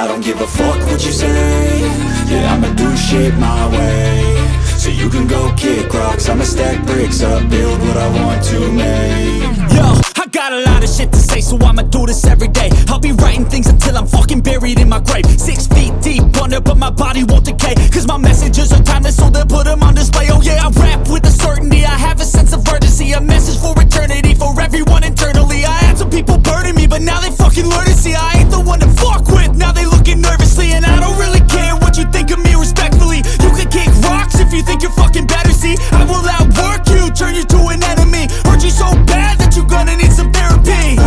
I don't give a fuck what you say. Yeah, I'ma do shit my way. So you can go kick rocks, I'ma stack bricks up, build what I want to make. Yo, I got a lot of shit to say, so I'ma do this every day. I'll be writing things until I'm fucking buried in my grave. 6 feet deep under, but my body won't decay, cause my messages are timeless, so they'll put them on display. Oh yeah, I rap with a certainty, I have a sense of urgency, a message for eternity, for everyone internally. I had some people burning me, but now they fucking learn to see I ain't the one to fuck with, now they looking nervously. And I don't really care what you think of me, respectfully. You can kick rocks if you think you're fucking better, see I will outwork you, turn you to an enemy. Hurt you so bad that you're gonna need some therapy.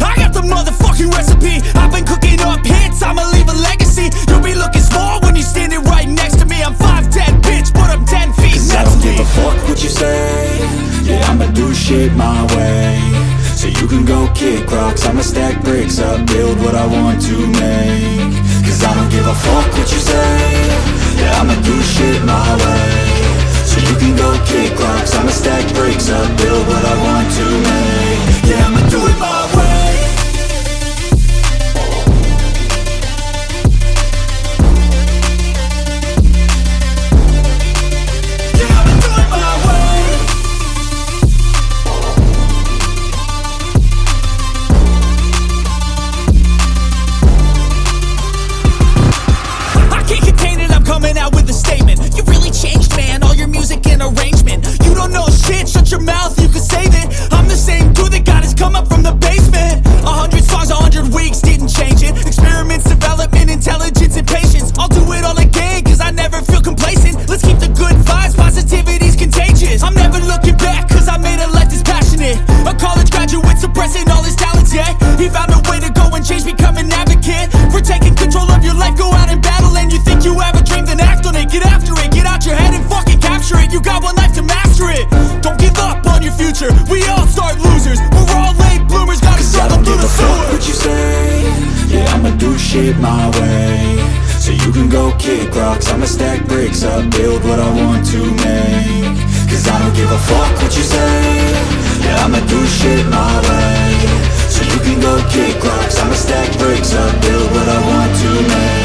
I got the motherfucking recipe, I've been cooking up hits, I'ma leave a legacy. You'll be looking small when you're standing right next to me. I'm 5'10", bitch, but I'm 10 feet Cause next I don't to me. give a fuck what you say. Yeah, I'ma do shit my way. So you can go kick rocks, I'ma stack bricks up, build what I want to make. Cause I don't give a fuck what you say. Yeah, I'ma do shit my way. So you can go kick rocks, I'ma stack bricks up, build what I want to make. Yeah, I'ma do it my way. Coming out with a statement. You really changed, man, all your music and arrangement. You don't know shit, shut your mouth, you can save it. I'm the same dude that got his come up from the basement. 100 songs, 100 weeks, didn't change it. Experiments, development, intelligence, and patience. I'll do it all again, cause I never feel complacent. Let's keep the good vibes, positivity's contagious. I'm never looking back, cause I made a life that's passionate. A college graduate suppressing all his talents, yeah. He found a way to go and change, become an advocate for taking control of your life, go out and battle. And you think you have a dream, then act on it, get after it, get out your head and fucking capture it. You got one life to master it. Don't give up on your future, we all start losers. We're all late bloomers, gotta struggle through the sewer. What you say? Yeah, I'ma do shit my way. So you can go kick rocks, I'ma stack bricks up, build what I want to make. Cause I don't give a fuck what you say. Yeah, I'ma do shit my way. So you can go kick rocks, I'ma stack bricks up, build what I want to make.